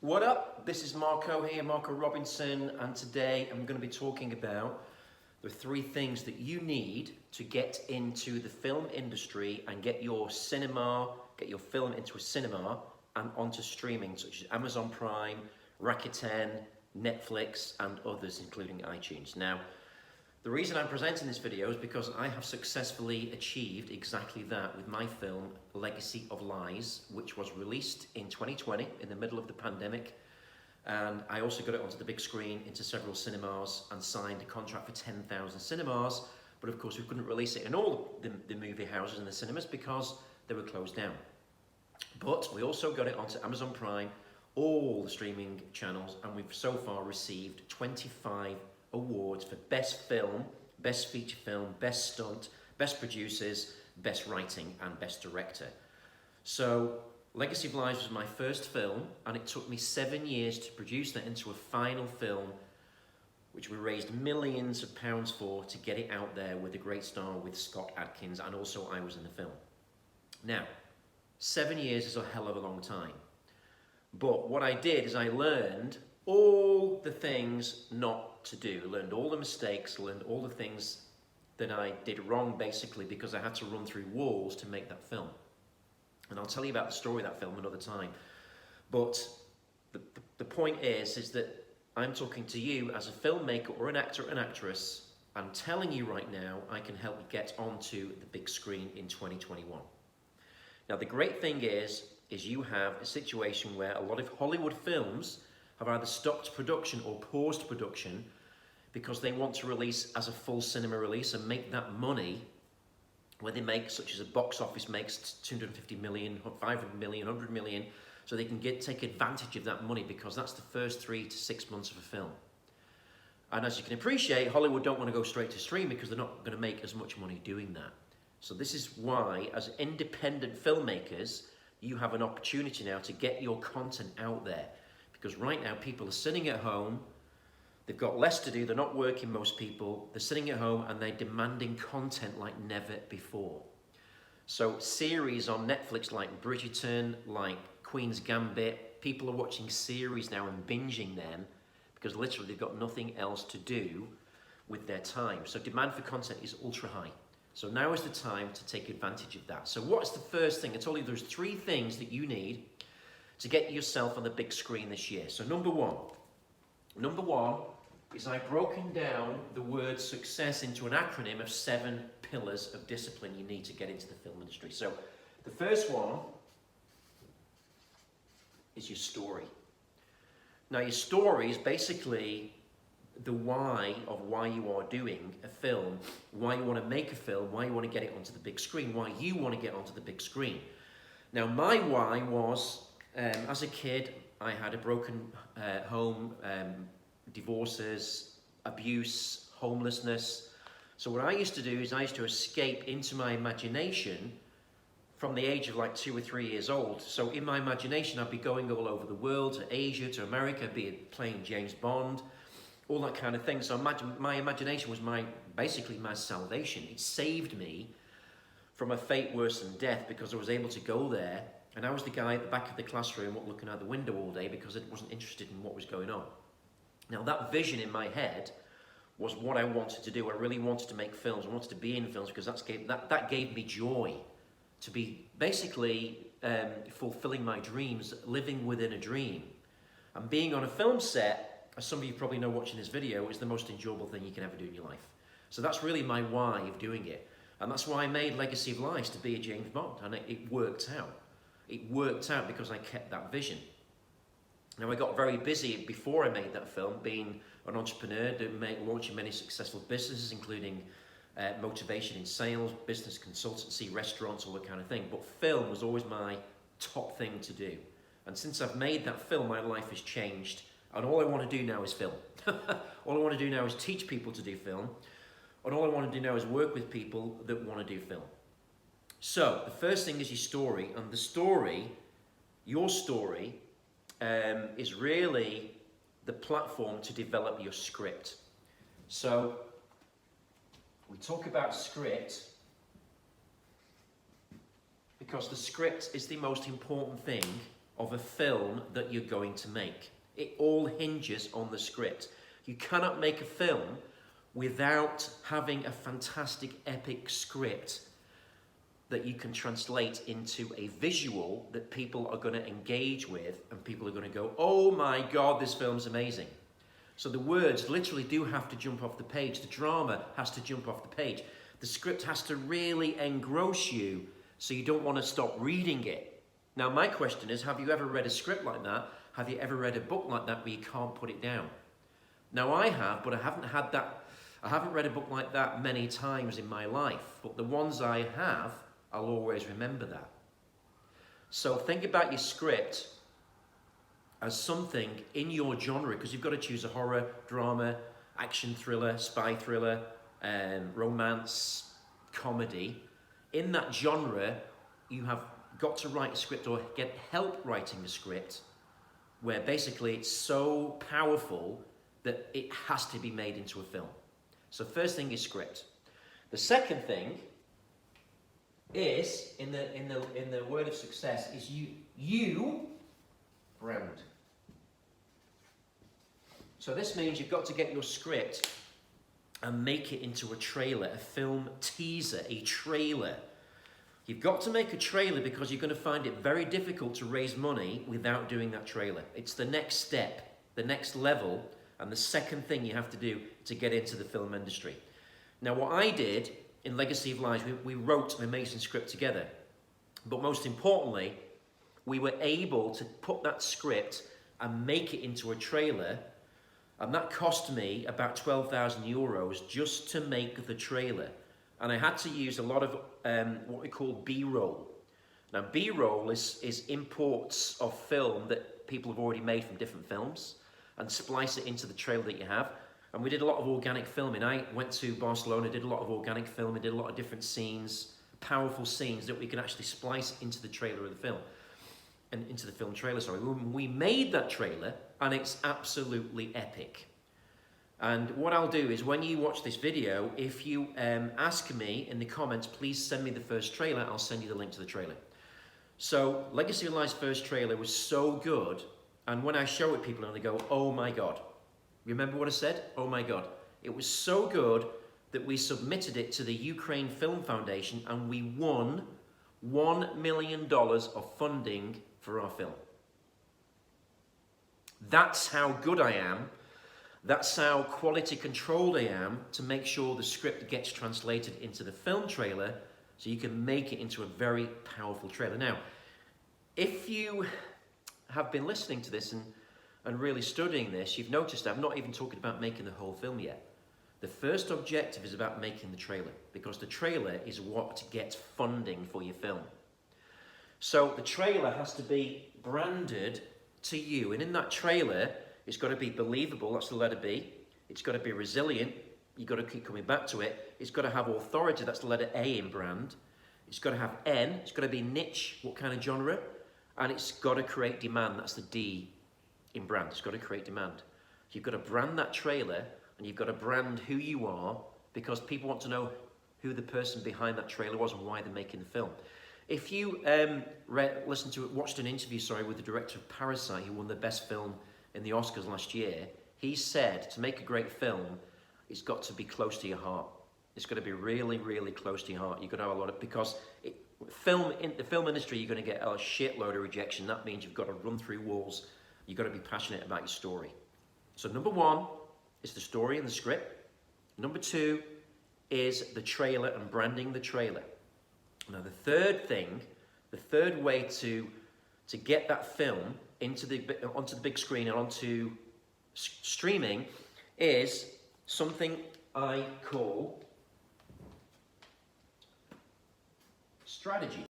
What up? This is Marco here, Marco Robinson, and today I'm going to be talking about the 3 things that you need to get into the film industry and get your film into a cinema and onto streaming such as Amazon Prime, Rakuten, Netflix, and others including iTunes. Now, the reason I'm presenting this video is because I have successfully achieved exactly that with my film Legacy of Lies, which was released in 2020 in the middle of the pandemic, and I also got it onto the big screen into several cinemas and signed a contract for 10,000 cinemas, but of course we couldn't release it in all the movie houses and the cinemas because they were closed down. But we also got it onto Amazon Prime, all the streaming channels, and we've so far received 25 awards for best film, best feature film, best stunt, best producers, best writing, and best director. So Legacy of Lies was my first film, and it took me 7 years to produce that into a final film, which we raised millions of pounds for to get it out there with a great star with Scott Adkins, and also I was in the film. Now, 7 years is a hell of a long time. But what I did is I learned all the things not to do, learned all the mistakes, learned all the things that I did wrong basically because I had to run through walls to make that film. And I'll tell you about the story of that film another time. But the point is that I'm talking to you as a filmmaker or an actor or an actress. I'm telling you right now, I can help you get onto the big screen in 2021. Now the great thing is you have a situation where a lot of Hollywood films have either stopped production or paused production because they want to release as a full cinema release and make that money where they make, such as a box office makes 250 million, 500 million, 100 million, so they can take advantage of that money because that's the first 3 to 6 months of a film. And as you can appreciate, Hollywood don't want to go straight to stream because they're not going to make as much money doing that. So this is why, as independent filmmakers, you have an opportunity now to get your content out there. Because right now people are sitting at home, they've got less to do, they're not working, most people, they're sitting at home and they're demanding content like never before. So series on Netflix like Bridgerton, like Queen's Gambit, people are watching series now and binging them because literally they've got nothing else to do with their time. So demand for content is ultra high. So now is the time to take advantage of that. So what's the first thing? I told you there's 3 things that you need to get yourself on the big screen this year. So number one is I've broken down the word success into an acronym of 7 pillars of discipline you need to get into the film industry. So the first one is your story. Now your story is basically the why of why you are doing a film, why you want to make a film, why you want to get it onto the big screen, why you want to get onto the big screen. Now my why was, as a kid, I had a broken home, divorces, abuse, homelessness. So what I used to do is I used to escape into my imagination from the age of like 2 or 3 years old. So in my imagination, I'd be going all over the world, to Asia, to America, be it playing James Bond, all that kind of thing. So my imagination was basically my salvation. It saved me from a fate worse than death because I was able to go there. And I was the guy at the back of the classroom looking out the window all day because I wasn't interested in what was going on. Now that vision in my head was what I wanted to do. I really wanted to make films. I wanted to be in films because that gave me joy to be basically fulfilling my dreams, living within a dream. And being on a film set, as some of you probably know watching this video, is the most enjoyable thing you can ever do in your life. So that's really my why of doing it. And that's why I made Legacy of Lies, to be a James Bond, and it worked out. It worked out because I kept that vision. Now I got very busy before I made that film, being an entrepreneur, launching many successful businesses, including motivation in sales, business consultancy, restaurants, all that kind of thing. But film was always my top thing to do. And since I've made that film, my life has changed. And all I want to do now is film. All I want to do now is teach people to do film. And all I want to do now is work with people that want to do film. So the first thing is your story, and your story is really the platform to develop your script. So we talk about script because the script is the most important thing of a film that you're going to make. It all hinges on the script. You cannot make a film without having a fantastic, epic script that you can translate into a visual that people are going to engage with, and people are going to go, oh my God, this film's amazing. So the words literally do have to jump off the page. The drama has to jump off the page. The script has to really engross you so you don't want to stop reading it. Now my question is, have you ever read a script like that? Have you ever read a book like that where you can't put it down? Now I have, but I haven't read a book like that many times in my life, but the ones I have, I'll always remember that. So think about your script as something in your genre, because you've got to choose a horror, drama, action thriller, spy thriller, romance, comedy. In that genre, you have got to write a script or get help writing a script where basically it's so powerful that it has to be made into a film. So first thing is script. The second thing is, in the word of success, is you brand. So this means you've got to get your script and make it into a trailer, a film teaser, a trailer. You've got to make a trailer because you're going to find it very difficult to raise money without doing that trailer. It's the next step, the next level, and the second thing you have to do to get into the film industry. Now what I did in Legacy of Lies, we wrote an amazing script together. But most importantly, we were able to put that script and make it into a trailer, and that cost me about 12,000 euros just to make the trailer. And I had to use a lot of what we call B-roll. Now B-roll is imports of film that people have already made from different films and splice it into the trailer that you have. And we did a lot of organic filming. I went to Barcelona, did a lot of organic filming, did a lot of different scenes, powerful scenes that we can actually splice into the trailer of the film. And into the film trailer, sorry. We made that trailer, and it's absolutely epic. And what I'll do is, when you watch this video, if you ask me in the comments, please send me the first trailer, I'll send you the link to the trailer. So, Legacy of Lies' first trailer was so good, and when I show it people, and they go, oh my God. Remember what I said? Oh my God. It was so good that we submitted it to the Ukraine Film Foundation, and we won $1 million of funding for our film. That's how good I am. That's how quality controlled I am to make sure the script gets translated into the film trailer so you can make it into a very powerful trailer. Now, if you have been listening to this and really studying this, you've noticed I'm not even talking about making the whole film yet. The first objective is about making the trailer, because the trailer is what gets funding for your film. So the trailer has to be branded to you, and in that trailer, it's got to be believable, that's the letter B. It's got to be resilient, you've got to keep coming back to it. It's got to have authority, that's the letter A in brand. It's got to have N, it's got to be niche, what kind of genre? And it's got to create demand, that's the D in brand. It's got to create demand. You've got to brand that trailer, and you've got to brand who you are, because people want to know who the person behind that trailer was and why they're making the film. If you watched an interview, with the director of Parasite, who won the best film in the Oscars last year, he said to make a great film, it's got to be close to your heart. It's got to be really, really close to your heart. You've got to have a lot of, because in the film industry, you're going to get a shitload of rejection. That means you've got to run through walls. You've got to be passionate about your story. So number one is the story and the script. Number two is the trailer and branding the trailer. Now the third way to get that film onto the big screen and onto streaming is something I call strategy.